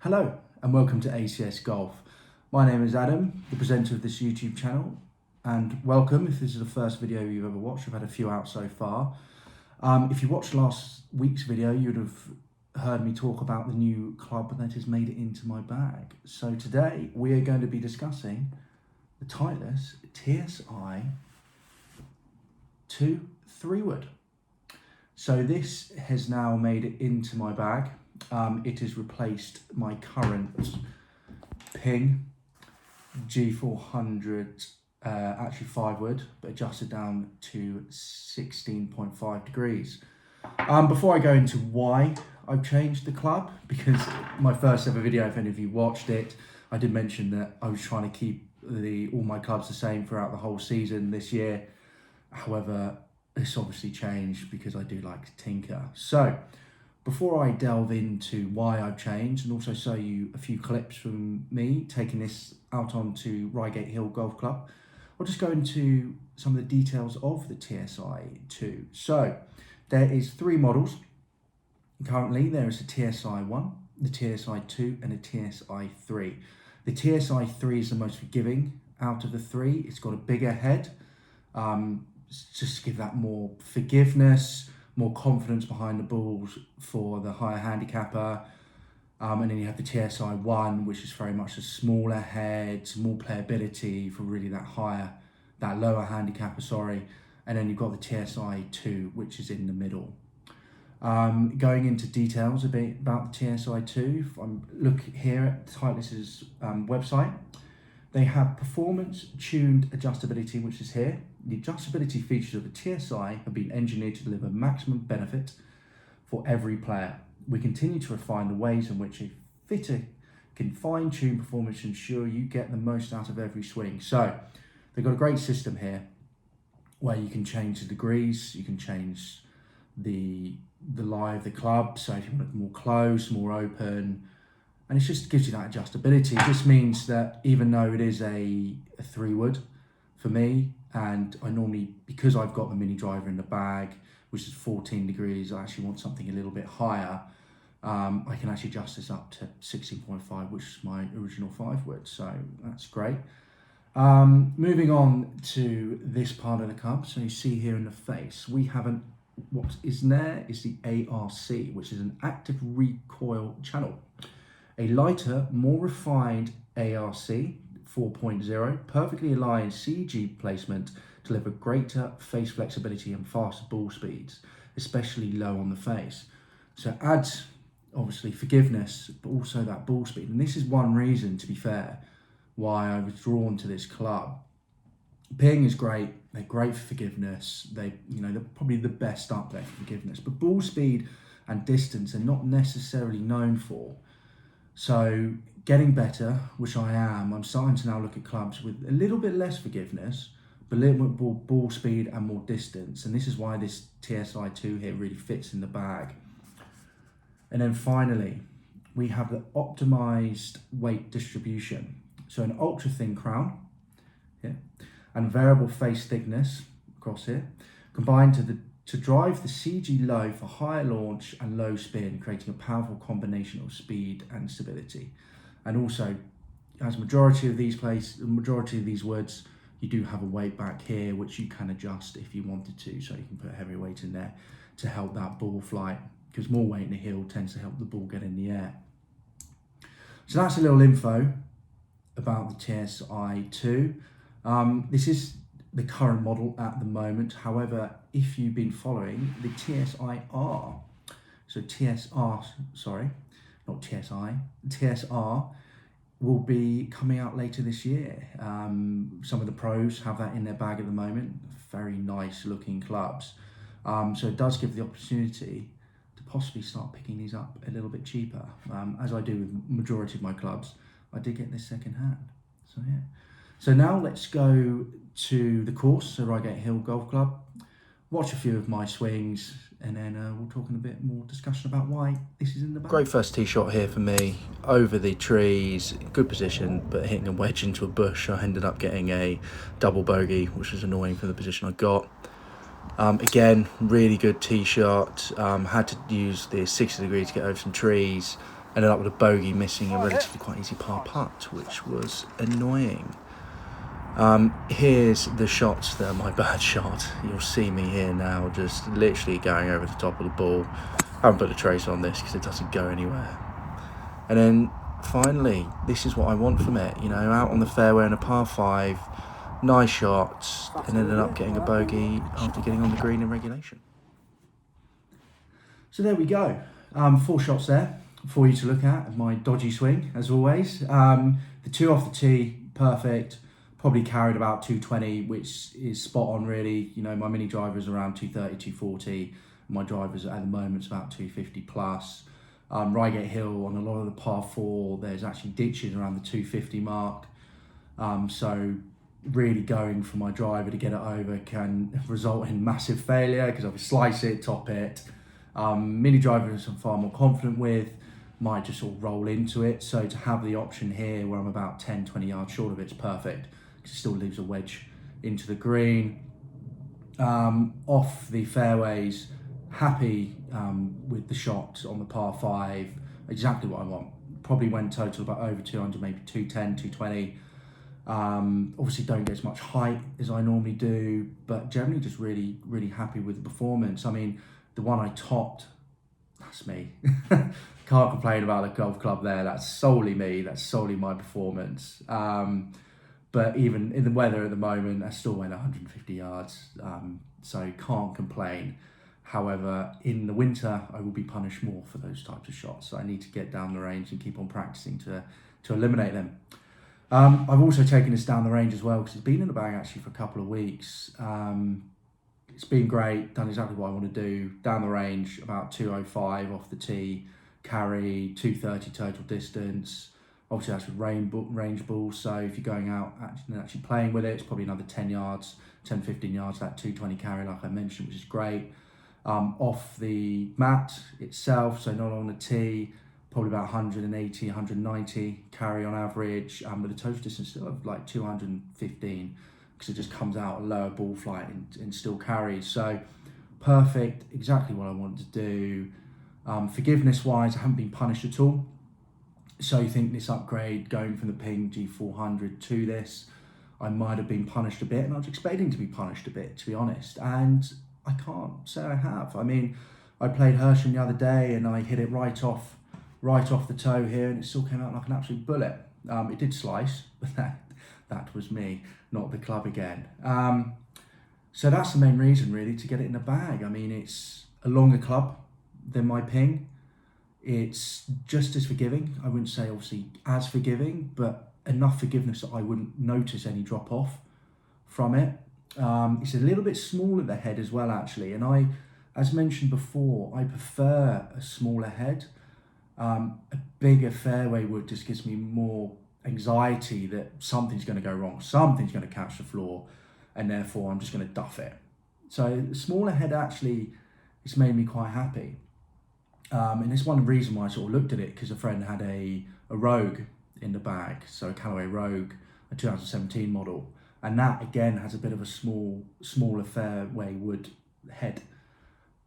Hello and welcome to ACS Golf. My name is Adam, the presenter of this YouTube channel, and welcome if this is the first video you've ever watched. I've had a few out so far. If you watched last week's video, you'd have heard me talk about the new club that has made it into my bag. So today we are going to be discussing the Titleist TSI 2 3-wood. So this has now made it into my bag. It has replaced my current Ping G400, actually 5-wood, but adjusted down to 16.5 degrees. Before I go into why I've changed the club, because my first ever video, if any of you watched it, I did mention that I was trying to keep all my clubs the same throughout the whole season this year. However, it's obviously changed because I do like to tinker. So before I delve into why I've changed and also show you a few clips from me taking this out onto Reigate Hill Golf Club, I'll just go into some of the details of the TSI 2. So there is 3 models. Currently there is a TSI 1, the TSI 2 and a TSI 3. The TSI 3 is the most forgiving out of the 3. It's got a bigger head, just to give that more forgiveness, more confidence behind the balls for the higher handicapper. And then you have the TSI 1, which is very much a smaller head, more playability for really that lower handicapper, sorry. And then you've got the TSI 2, which is in the middle. Going into details a bit about the TSI 2, if I look here at Titleist's website, they have performance-tuned adjustability, which is here. The adjustability features of the TSI have been engineered to deliver maximum benefit for every player. We continue to refine the ways in which a fitter can fine-tune performance to ensure you get the most out of every swing. So they've got a great system here where you can change the degrees, you can change the lie of the club. So if you want it more close, more open, and it just gives you that adjustability. It just means that even though it is a 3-wood for me, and I normally, because I've got the mini driver in the bag, which is 14 degrees, I actually want something a little bit higher. I can actually adjust this up to 16.5, which is my original 5-wood, so that's great. Moving on to this part of the club, so you see here in the face, we have what is there is the ARC, which is an active recoil channel. A lighter, more refined ARC 4.0, perfectly aligned CG placement to deliver greater face flexibility and faster ball speeds, especially low on the face. So it adds, obviously, forgiveness, but also that ball speed. And this is one reason, to be fair, why I was drawn to this club. Ping is great. They're great for forgiveness. They're probably the best up there for forgiveness. But ball speed and distance are not necessarily known for. So getting better, which I am, I'm starting to now look at clubs with a little bit less forgiveness, but a little bit more ball speed and more distance. And this is why this TSI 2 here really fits in the bag. And then finally, we have the optimized weight distribution. So an ultra thin crown here and variable face thickness across here, combined to drive the CG low for higher launch and low spin, creating a powerful combination of speed and stability. And also, as majority of these woods, you do have a weight back here, which you can adjust if you wanted to. So you can put heavy weight in there to help that ball flight, because more weight in the heel tends to help the ball get in the air. So that's a little info about the TSI 2. This is the current model at the moment. However, if you've been following the TSIR, so TSR, sorry, not TSI, TSR will be coming out later this year. Some of the pros have that in their bag at the moment. Very nice looking clubs. So it does give the opportunity to possibly start picking these up a little bit cheaper. As I do with majority of my clubs, I did get this second hand. So yeah. So now let's go to the course, so Reigate Hill Golf Club, watch a few of my swings, and then we'll talk in a bit more discussion about why this is in the bag. Great first tee shot here for me, over the trees, good position, but hitting a wedge into a bush. I ended up getting a double bogey, which was annoying for the position I got. Again, really good tee shot. Had to use the 60 degrees to get over some trees, ended up with a bogey, missing a relatively quite easy par putt, which was annoying. Here's the shots that are my bad shot. You'll see me here now, just literally going over the top of the ball. I haven't put a trace on this because it doesn't go anywhere. And then finally, this is what I want from it. You know, out on the fairway in a par 5, nice shots, and ended up getting a bogey after getting on the green in regulation. So there we go. 4 shots there for you to look at. My dodgy swing, as always. The 2 off the tee, perfect. Probably carried about 220, which is spot on, really. You know, my mini driver is around 230, 240. My drivers at the moment is about 250 plus. Reigate Hill on a lot of the par 4, there's actually ditches around the 250 mark. So really going for my driver to get it over can result in massive failure because I would slice it, top it. Mini drivers I'm far more confident with, might just sort of roll into it. So to have the option here where I'm about 10, 20 yards short of it's perfect because it still leaves a wedge into the green. Off the fairways, happy with the shot on the par 5, exactly what I want. Probably went total about over 200, maybe 210, 220. Obviously don't get as much height as I normally do, but generally just really, really happy with the performance. I mean, the one I topped, that's me. Can't complain about the golf club there. That's solely me. That's solely my performance. But even in the weather at the moment, I still went 150 yards. So can't complain. However, in the winter, I will be punished more for those types of shots. So I need to get down the range and keep on practicing to eliminate them. I've also taken this down the range as well because it's been in the bag actually for a couple of weeks. It's been great, done exactly what I want to do. Down the range, about 205 off the tee, carry, 230 total distance. Obviously that's with range balls, so if you're going out actually playing with it, it's probably another 10 yards, 10, 15 yards, that 220 carry like I mentioned, which is great. Off the mat itself, so not on the tee, probably about 180, 190 carry on average, with a total distance still of like 215 because it just comes out a lower ball flight and still carries. So perfect, exactly what I wanted to do. Forgiveness wise, I haven't been punished at all. So you think this upgrade going from the Ping G400 to this, I might have been punished a bit, and I was expecting to be punished a bit, to be honest. And I can't say I have. I mean, I played Hersham the other day and I hit it right off the toe here, and it still came out like an absolute bullet. It did slice, but that was me, not the club again. So that's the main reason really to get it in the bag. I mean, it's a longer club than my Ping. It's just as forgiving. I wouldn't say obviously as forgiving, but enough forgiveness that I wouldn't notice any drop off from it. It's a little bit small at the head as well, actually. And I, as mentioned before, I prefer a smaller head. A bigger fairway wood just gives me more anxiety that something's going to go wrong, something's going to catch the floor, and therefore I'm just going to duff it. So a smaller head actually, it's made me quite happy. And it's one reason why I sort of looked at it, because a friend had a Rogue in the bag, so a Callaway Rogue, a 2017 model, and that again has a bit of a smaller fairway wood head.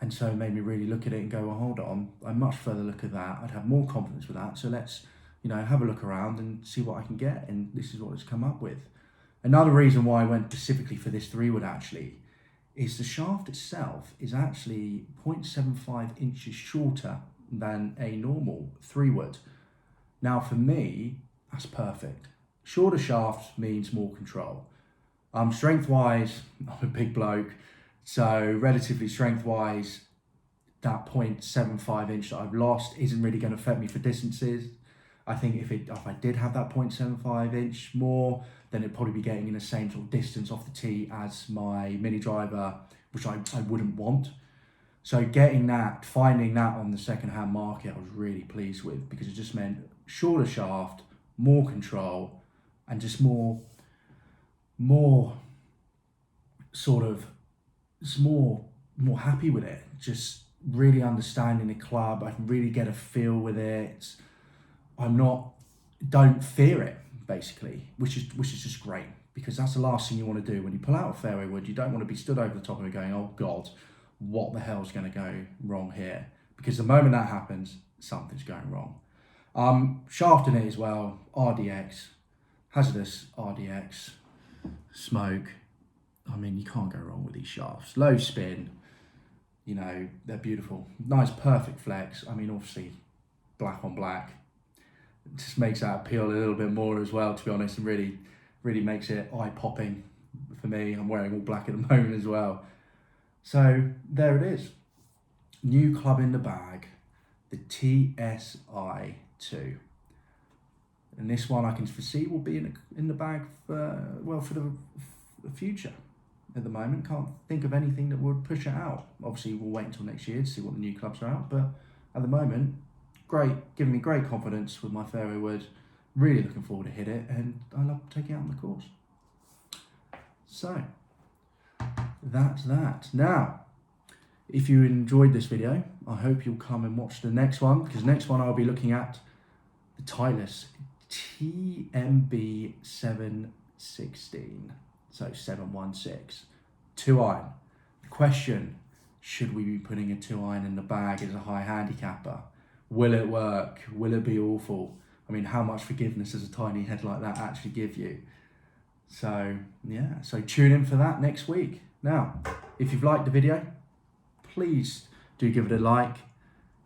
And so it made me really look at it and go, well, hold on, I'd much further look at that. I'd have more confidence with that. So let's, have a look around and see what I can get. And this is what it's come up with. Another reason why I went specifically for this 3-wood actually is the shaft itself is actually 0.75 inches shorter than a normal 3-wood. Now for me, that's perfect. Shorter shaft means more control. Strength-wise, I'm a big bloke. So relatively strength-wise, that 0.75 inch that I've lost isn't really going to affect me for distances. I think if I did have that 0.75 inch more, then it'd probably be getting in the same sort of distance off the tee as my mini driver, which I wouldn't want. So finding that on the second-hand market, I was really pleased with, because it just meant shorter shaft, more control, and just more happy with it. Just really understanding the club. I can really get a feel with it. Don't fear it, basically, which is just great, because that's the last thing you want to do when you pull out a fairway wood. You don't want to be stood over the top of it going, oh God, what the hell's going to go wrong here? Because the moment that happens, something's going wrong. Shaft in it as well, RDX, hazardous RDX, smoke. I mean, you can't go wrong with these shafts. Low spin, you know, they're beautiful. Nice, perfect flex. I mean, obviously, black on black. It just makes that appeal a little bit more as well, to be honest, and really makes it eye-popping for me. I'm wearing all black at the moment as well. So there it is. New club in the bag, the TSI 2. And this one I can foresee will be in the bag for, well, for the future. At the moment, can't think of anything that would push it out. Obviously, we'll wait until next year to see what the new clubs are out, but at the moment, great, giving me great confidence with my fairway wood. Really looking forward to hit it, and I love taking it out on the course. So, that's that. Now, if you enjoyed this video, I hope you'll come and watch the next one, because next one I'll be looking at the Titleist TMB 716. So 716, 2-iron. The question, should we be putting a 2-iron in the bag as a high handicapper? Will it work? Will it be awful? I mean, how much forgiveness does a tiny head like that actually give you? So yeah, so tune in for that next week. Now, if you've liked the video, please do give it a like.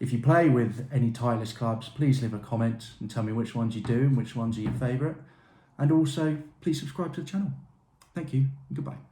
If you play with any Titleist clubs, please leave a comment and tell me which ones you do and which ones are your favourite. And also, please subscribe to the channel. Thank you. Goodbye.